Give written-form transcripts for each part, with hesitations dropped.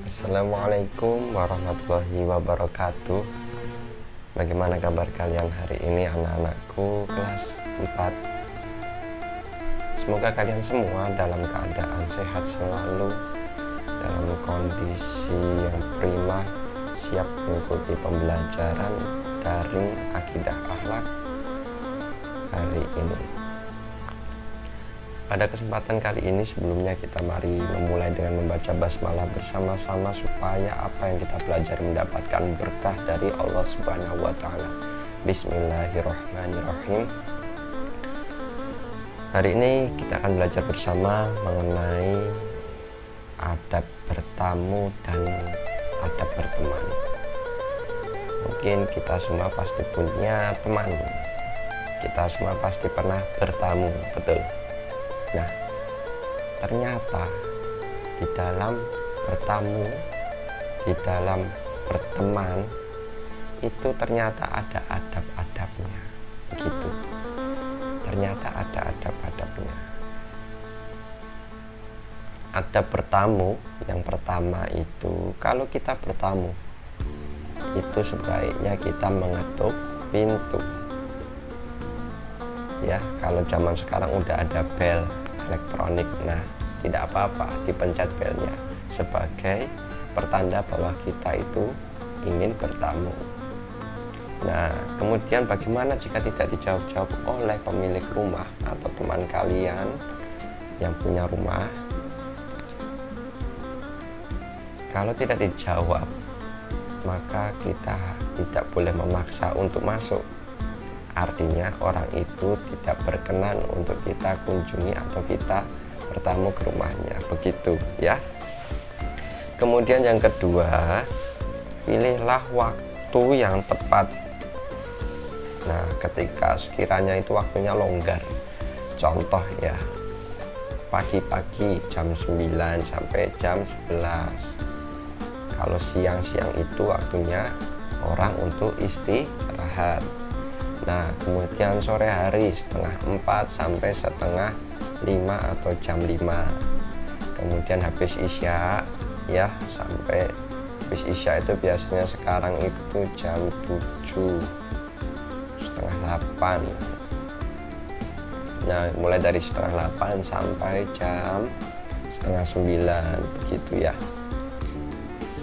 Assalamualaikum warahmatullahi wabarakatuh. Bagaimana kabar kalian hari ini anak-anakku kelas 4? Semoga kalian semua dalam keadaan sehat selalu, dalam kondisi yang prima, siap mengikuti pembelajaran daring akidah akhlak hari ini. Pada kesempatan kali ini sebelumnya kita mari memulai dengan membaca basmalah bersama-sama supaya apa yang kita pelajari mendapatkan berkah dari Allah Subhanahu wa taala. Bismillahirrahmanirrahim. Hari ini kita akan belajar bersama mengenai adab bertamu dan adab berteman. Mungkin kita semua pasti punya teman. Kita semua pasti pernah bertamu, betul? Nah, ternyata di dalam bertamu, di dalam berteman itu ternyata ada adab-adabnya, gitu. Ternyata ada adab-adabnya. Adab bertamu yang pertama itu, kalau kita bertamu itu sebaiknya kita mengetuk pintu. Ya, kalau zaman sekarang udah ada bel elektronik, nah tidak apa-apa dipencet belnya sebagai pertanda bahwa kita itu ingin bertamu. Nah, kemudian bagaimana jika tidak dijawab-jawab oleh pemilik rumah atau teman kalian yang punya rumah? Kalau tidak dijawab, maka kita tidak boleh memaksa untuk masuk. Artinya orang itu tidak berkenan untuk kita kunjungi atau kita bertamu ke rumahnya, begitu ya. Kemudian yang kedua, pilihlah waktu yang tepat. Nah, ketika sekiranya itu waktunya longgar, contoh ya, pagi-pagi jam 9 sampai jam 11. Kalau siang-siang itu waktunya orang untuk istirahat. Nah, kemudian sore hari setengah 4 sampai setengah 5 atau jam 5. Kemudian habis isya ya, sampai habis isya itu biasanya sekarang itu jam 7, setengah 8. Nah, mulai dari setengah 8 sampai jam setengah 9, begitu ya.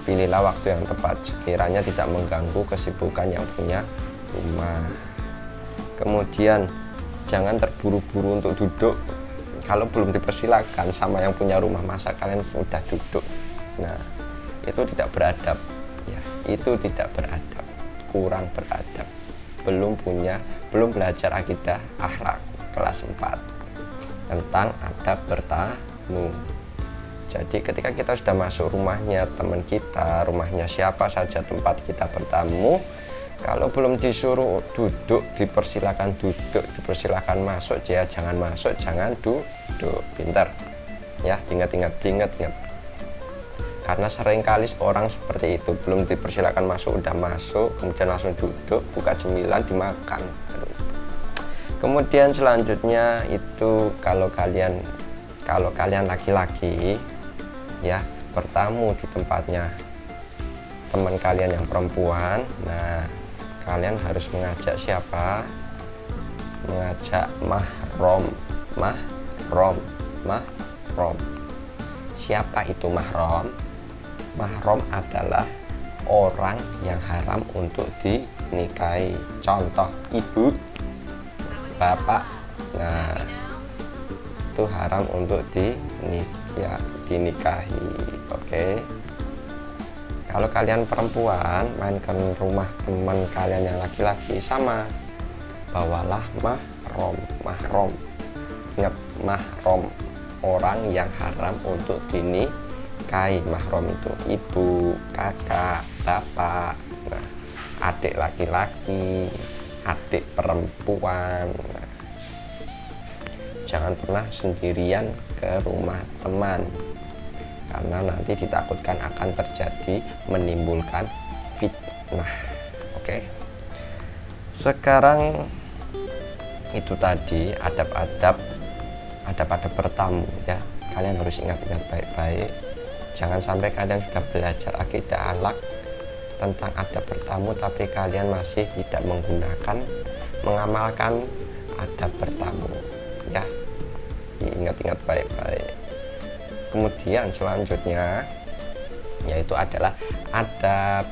Pilihlah waktu yang tepat sekiranya tidak mengganggu kesibukan yang punya rumah. Kemudian jangan terburu-buru untuk duduk kalau belum dipersilakan sama yang punya rumah, masa kalian sudah duduk. Nah, itu tidak beradab ya, itu tidak beradab, kurang beradab, belum belajar akidah akhlak kelas 4 tentang adab bertamu. Jadi ketika kita sudah masuk rumahnya teman kita, rumahnya siapa saja tempat kita bertamu, kalau belum disuruh duduk, dipersilakan duduk, dipersilakan masuk, ya jangan masuk, jangan duduk. Pintar ya, ingat. Karena seringkali orang seperti itu, belum dipersilakan masuk udah masuk, kemudian langsung duduk, buka cemilan, dimakan. Kemudian selanjutnya itu kalau kalian laki-laki ya, bertamu di tempatnya teman kalian yang perempuan, nah kalian harus mengajak siapa? Mengajak mahram. Siapa itu mahram? Mahram adalah orang yang haram untuk dinikahi. Contoh ibu, bapak. Nah, itu haram untuk dinikahi. Oke. Kalau kalian perempuan main ke rumah teman kalian yang laki-laki, sama bawalah mahram. Ingat, mahram, orang yang haram untuk dinikahi. Mahram itu ibu, kakak, bapak, nah, adik laki-laki, adik perempuan. Nah, jangan pernah sendirian ke rumah teman, karena nanti ditakutkan akan terjadi menimbulkan fitnah. Oke. Sekarang itu tadi adab-adab bertamu ya. Kalian harus ingat-ingat baik-baik. Jangan sampai kalian sudah belajar akidah akhlak tentang adab bertamu tapi kalian masih tidak mengamalkan adab bertamu ya. Ingat-ingat baik-baik. Kemudian selanjutnya yaitu adalah adab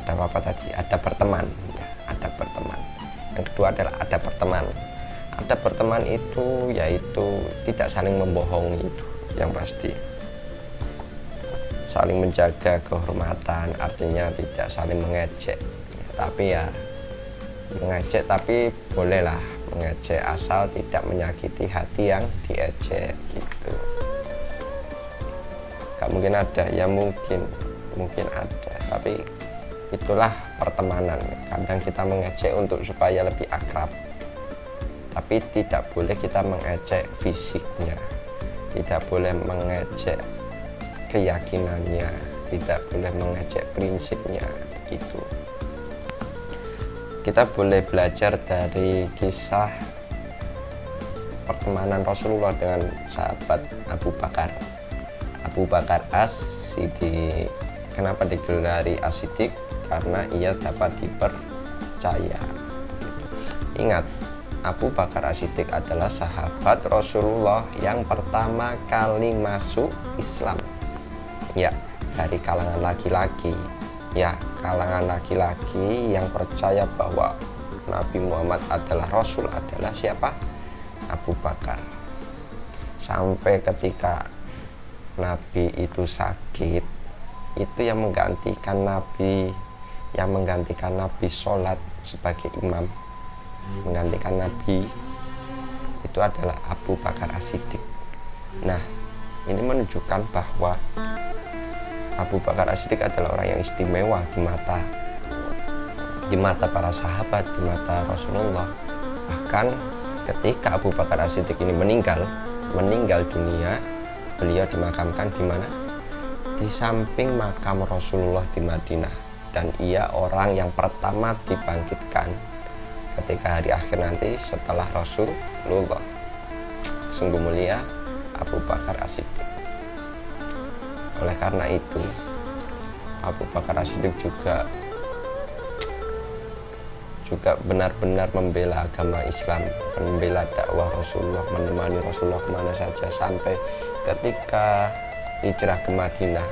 apa tadi? Adab berteman ya, adab berteman. Yang kedua adalah adab berteman. Adab berteman itu yaitu tidak saling membohongi, itu yang pasti. Saling menjaga kehormatan, artinya tidak saling mengejek ya, tapi ya mengejek tapi bolehlah mengejek asal tidak menyakiti hati yang diejek gitu. Gak mungkin ada ya, mungkin ada, tapi itulah pertemanan. Kadang kita mengejek untuk supaya lebih akrab, tapi tidak boleh kita mengejek fisiknya, tidak boleh mengejek keyakinannya, tidak boleh mengejek prinsipnya gitu. Kita boleh belajar dari kisah pertemanan Rasulullah dengan sahabat Abu Bakar As-Siddiq. Kenapa digelari As-Siddiq? Karena ia dapat dipercaya. Ingat, Abu Bakar As-Siddiq adalah sahabat Rasulullah yang pertama kali masuk Islam ya, dari kalangan laki-laki ya, kalangan laki-laki yang percaya bahwa Nabi Muhammad adalah Rasul adalah siapa? Abu Bakar. Sampai ketika Nabi itu sakit, itu yang menggantikan Nabi sholat sebagai imam, menggantikan Nabi itu adalah Abu Bakar As-Siddiq. Nah, ini menunjukkan bahwa Abu Bakar As-Siddiq adalah orang yang istimewa di mata para sahabat, di mata Rasulullah. Bahkan ketika Abu Bakar As-Siddiq ini meninggal dunia, beliau dimakamkan di mana? Di samping makam Rasulullah di Madinah, dan ia orang yang pertama dibangkitkan ketika hari akhir nanti setelah Rasulullah. Sungguh mulia Abu Bakar As-Siddiq. Oleh karena itu, Abu Bakar As-Siddiq juga benar-benar membela agama Islam, membela dakwah Rasulullah, menemani Rasulullah kemana saja, sampai ketika hijrah ke Madinah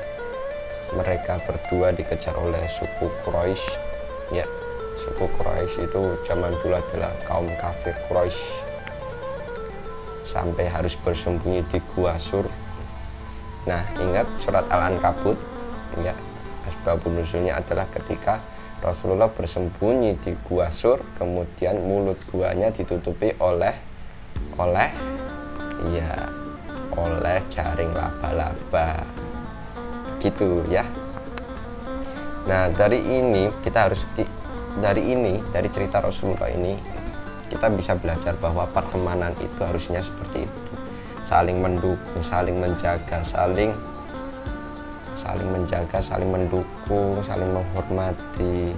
mereka berdua dikejar oleh suku Quraisy ya. Suku Quraisy itu zaman dulu adalah kaum kafir Quraisy, sampai harus bersembunyi di Gua Sur. Nah, ingat surat Al-Ankabut ya, asbabun nuzulnya adalah ketika Rasulullah bersembunyi di Gua Sur, kemudian mulut guanya ditutupi oleh jaring laba-laba gitu ya. Nah, dari cerita Rasulullah ini kita bisa belajar bahwa pertemanan itu harusnya seperti itu, saling mendukung, saling menjaga, saling mendukung, saling menghormati.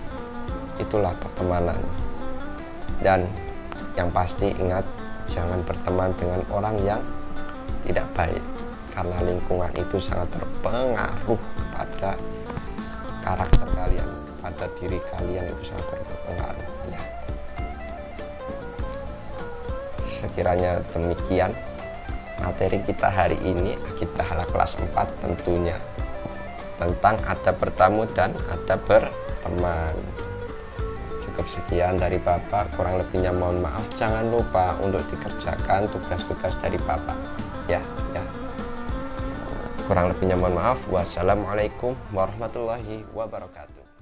Itulah pertemanan. Dan yang pasti ingat, jangan berteman dengan orang yang tidak baik, karena lingkungan itu sangat berpengaruh kepada karakter kalian, pada diri kalian, itu sangat berpengaruh ya. Sekiranya demikian materi kita hari ini, kita halal kelas 4 tentunya tentang adab bertamu dan adab berteman. Cukup sekian dari Bapak, kurang lebihnya mohon maaf. Jangan lupa untuk dikerjakan tugas-tugas dari Bapak ya. Kurang lebihnya mohon maaf. Wassalamualaikum warahmatullahi wabarakatuh.